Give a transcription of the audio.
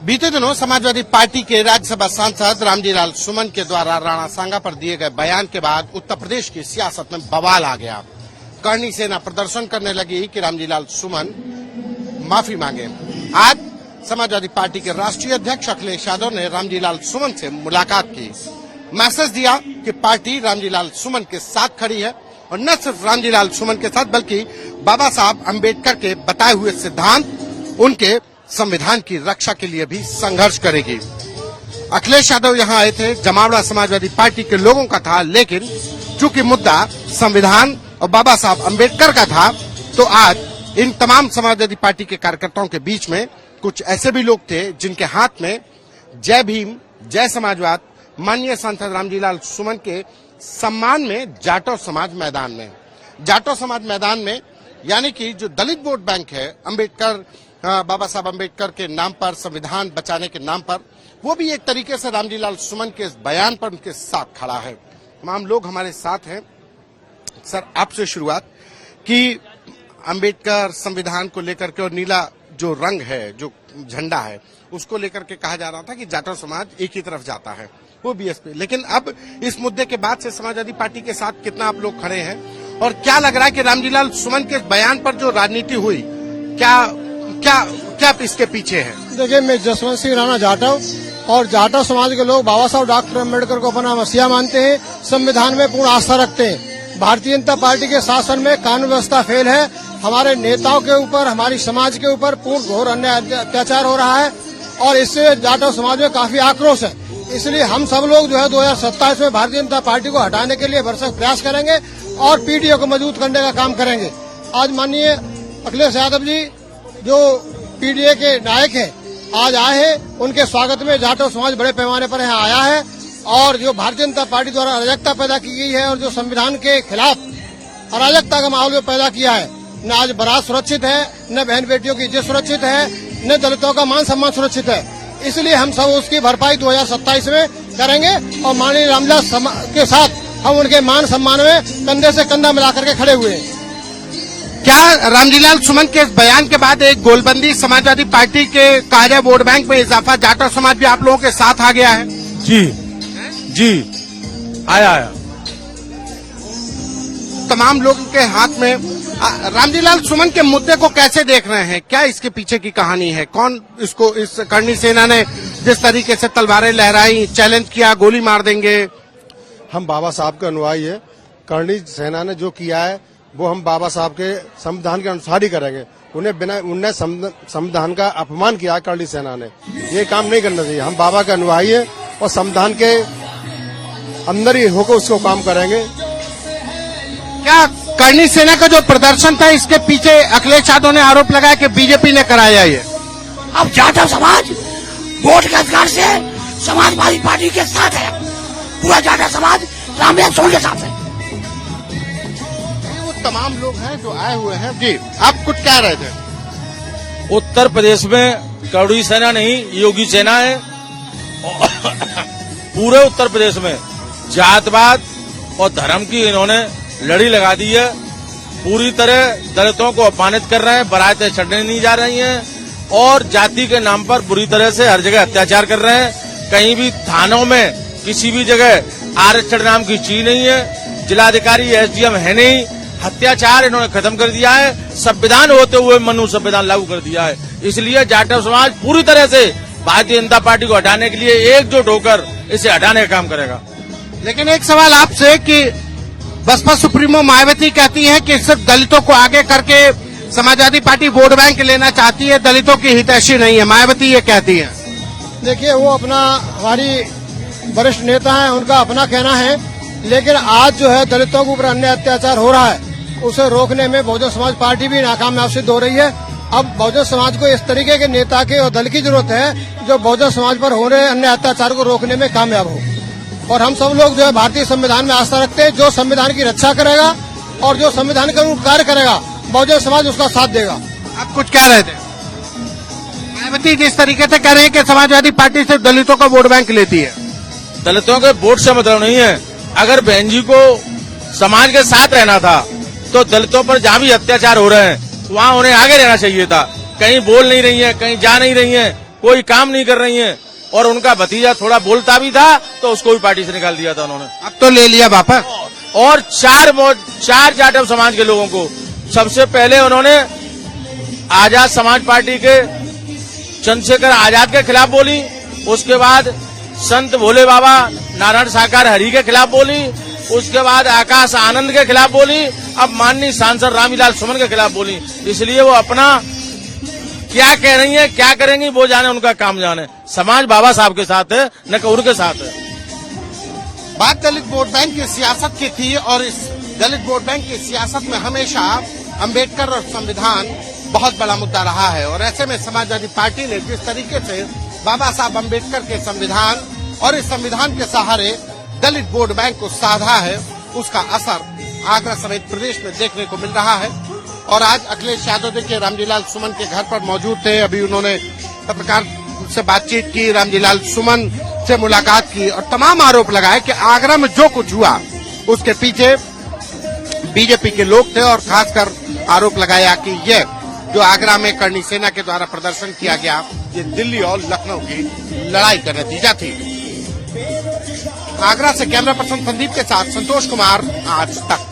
बीते दिनों समाजवादी पार्टी के राज्यसभा सांसद रामजी लाल सुमन के द्वारा राणा सांगा पर दिए गए बयान के बाद उत्तर प्रदेश की सियासत में बवाल आ गया। करनी सेना प्रदर्शन करने लगी कि रामजी लाल सुमन माफी मांगे। आज समाजवादी पार्टी के राष्ट्रीय अध्यक्ष अखिलेश यादव ने रामजी लाल सुमन से मुलाकात की, मैसेज दिया कि पार्टी रामजी लाल सुमन के साथ खड़ी है और न सिर्फ रामजी लाल सुमन के साथ बल्कि बाबा साहब अम्बेडकर के बताए हुए सिद्धांत, उनके संविधान की रक्षा के लिए भी संघर्ष करेगी। अखिलेश यादव यहां आए थे, जमावड़ा समाजवादी पार्टी के लोगों का था, लेकिन चूंकि मुद्दा संविधान और बाबा साहब अम्बेडकर का था, तो आज इन तमाम समाजवादी पार्टी के कार्यकर्ताओं के बीच में कुछ ऐसे भी लोग थे जिनके हाथ में जय भीम, जय समाजवाद, माननीय सांसद रामजी लाल सुमन के सम्मान में जाटो समाज मैदान में यानी कि जो दलित वोट बैंक है अम्बेडकर, बाबा साहब अम्बेडकर के नाम पर, संविधान बचाने के नाम पर, वो भी एक तरीके से रामजी लाल सुमन के इस बयान पर उनके साथ खड़ा है। तमाम लोग हमारे साथ हैं। सर, आपसे शुरुआत कि अम्बेडकर संविधान को लेकर के और नीला जो रंग है, जो झंडा है, उसको लेकर के कहा जा रहा था कि जाटो समाज एक ही तरफ जाता है, वो बीएसपी। लेकिन अब इस मुद्दे के बाद से समाजवादी पार्टी के साथ कितना आप लोग खड़े हैं और क्या लग रहा है कि रामजी लाल सुमन के बयान पर जो राजनीति हुई, क्या इसके पीछे है? देखिए, मैं जसवंत सिंह राणा जाटव और जाटव समाज के लोग बाबा साहब डॉक्टर अम्बेडकर को अपना मसीहा मानते हैं, संविधान में पूर्ण आस्था रखते हैं। भारतीय जनता पार्टी के शासन में कानून व्यवस्था फेल है, हमारे नेताओं के ऊपर, हमारी समाज के ऊपर पूर्ण घोर अन्याय अत्याचार हो रहा है और इससे जाटव समाज में काफी आक्रोश है। इसलिए हम सब लोग जो है 2027 में भारतीय जनता पार्टी को हटाने के लिए भरसक प्रयास करेंगे और पीडीए को मजबूत करने का काम करेंगे। आज माननीय अखिलेश यादव जी जो पीडीए के नायक हैं, आज आए हैं, उनके स्वागत में जाटव समाज बड़े पैमाने पर यहाँ आया है और जो भारतीय जनता पार्टी द्वारा अराजकता पैदा की गई है और जो संविधान के खिलाफ अराजकता का माहौल पैदा किया है, न आज बारात सुरक्षित है, न बहन बेटियों की इज्जत सुरक्षित है, न दलितों का मान सम्मान सुरक्षित है। इसलिए हम सब उसकी भरपाई 2027 में करेंगे और माननीय रामदास के साथ हम उनके मान सम्मान में कंधे से कंधा मिलाकर के खड़े हुए हैं। क्या रामजी लाल सुमन के इस बयान के बाद एक गोलबंदी समाजवादी पार्टी के कार्य वोट बैंक में इजाफा, जाटव समाज भी आप लोगों के साथ आ गया है? जी आया। तमाम लोगों के हाथ में रामजी लाल सुमन के मुद्दे को कैसे देख रहे हैं? क्या इसके पीछे की कहानी है? कौन इसको, इस करनी सेना ने जिस तरीके से तलवारें लहराई, चैलेंज किया, गोली मार देंगे? हम बाबा साहब के अनुयायी है। करनी सेना ने जो किया है वो हम बाबा साहब के संविधान के अनुसार ही करेंगे। उन्हें संविधान का अपमान किया करनी सेना ने, ये काम नहीं करना चाहिए। हम बाबा के अनुयायी है और संविधान के अंदर ही होकर उसको काम करेंगे। क्या करनी सेना का जो प्रदर्शन था, इसके पीछे अखिलेश यादव ने आरोप लगाया कि बीजेपी ने कराया ये? अब जाटव समाज वोट के अधिकार से समाजवादी पार्टी के साथ है, पूरा जाटव समाज रामजी सुमन के साथ है। वो तमाम लोग हैं जो आए हुए हैं। जी, आप कुछ कह रहे थे? उत्तर प्रदेश में करनी सेना नहीं, योगी सेना है। पूरे उत्तर प्रदेश में जातवाद और धर्म की इन्होंने लड़ी लगा दी है। पूरी तरह दलितों को अपमानित कर रहे हैं, बारातें चढ़ने नहीं जा रही हैं और जाति के नाम पर बुरी तरह से हर जगह अत्याचार कर रहे हैं। कहीं भी थानों में किसी भी जगह आरक्षण नाम की चीज नहीं है, जिलाधिकारी एसडीएम है नहीं, अत्याचार इन्होंने खत्म कर दिया है। संविधान होते हुए मनु संविधान लागू कर दिया है। इसलिए जाटव समाज पूरी तरह से भारतीय जनता पार्टी को हटाने के लिए एकजुट होकर इसे हटाने का काम करेगा। लेकिन एक सवाल आपसे कि बसपा सुप्रीमो मायावती कहती है कि सिर्फ दलितों को आगे करके समाजवादी पार्टी वोट बैंक लेना चाहती है, दलितों की हितैषी नहीं है, मायावती ये कहती है। देखिए, वो अपना, हमारी वरिष्ठ नेता है, उनका अपना कहना है, लेकिन आज जो है दलितों के ऊपर अन्य अत्याचार हो रहा है, उसे रोकने में बहुजन समाज पार्टी भी नाकामयाब सिद्ध हो रही है। अब बहुजन समाज को इस तरीके के नेता के और दल की जरूरत है जो बहुजन समाज पर हो रहे अन्य अत्याचार को रोकने में कामयाब हो। और हम सब लोग जो है भारतीय संविधान में आस्था रखते हैं। जो संविधान की रक्षा करेगा और जो संविधान के अनुरूप कार्य करेगा, बहुजन समाज उसका साथ देगा। आप कुछ कह रहे थे? मायावती जिस तरीके से कह रहे हैं कि समाजवादी पार्टी सिर्फ दलितों का वोट बैंक लेती है। दलितों के वोट से मतलब नहीं है। अगर बहन जी को समाज के साथ रहना था तो दलितों पर जहाँ भी अत्याचार हो रहे हैं वहाँ उन्हें आगे रहना चाहिए था। कहीं बोल नहीं रही है, कहीं जा नहीं रही है, कोई काम नहीं कर रही हैं। और उनका भतीजा थोड़ा बोलता भी था तो उसको भी पार्टी से निकाल दिया था उन्होंने। अब तो ले लिया वापस। और चार जाटव समाज के लोगों को सबसे पहले उन्होंने आजाद समाज पार्टी के चंद्रशेखर आजाद के खिलाफ बोली, उसके बाद संत भोले बाबा नारायण साकार हरि के खिलाफ बोली, उसके बाद आकाश आनंद के खिलाफ बोली, अब माननीय सांसद रामजीलाल सुमन के खिलाफ बोली। इसलिए वो अपना क्या कह रही है, क्या करेंगी वो जाने, उनका काम जाने। समाज बाबा साहब के साथ है, न कि उनके साथ है। बात दलित वोट बैंक की सियासत की थी और इस दलित वोट बैंक की सियासत में हमेशा अंबेडकर और संविधान बहुत बड़ा मुद्दा रहा है। और ऐसे में समाजवादी पार्टी ने जिस तरीके से बाबा साहब अंबेडकर के संविधान और इस संविधान के सहारे दलित वोट बैंक को साधा है, उसका असर आगरा समेत प्रदेश में देखने को मिल रहा है। और आज अखिलेश यादव देखिए रामजीलाल सुमन के घर पर मौजूद थे। अभी उन्होंने पत्रकार से बातचीत की, रामजीलाल सुमन से मुलाकात की और तमाम आरोप लगाए कि आगरा में जो कुछ हुआ उसके पीछे बीजेपी के लोग थे। और खासकर आरोप लगाया कि ये जो आगरा में करणी सेना के द्वारा प्रदर्शन किया गया, ये दिल्ली और लखनऊ की लड़ाई का नतीजा थी। आगरा से कैमरा पर्सन संदीप के साथ संतोष कुमार, आज तक।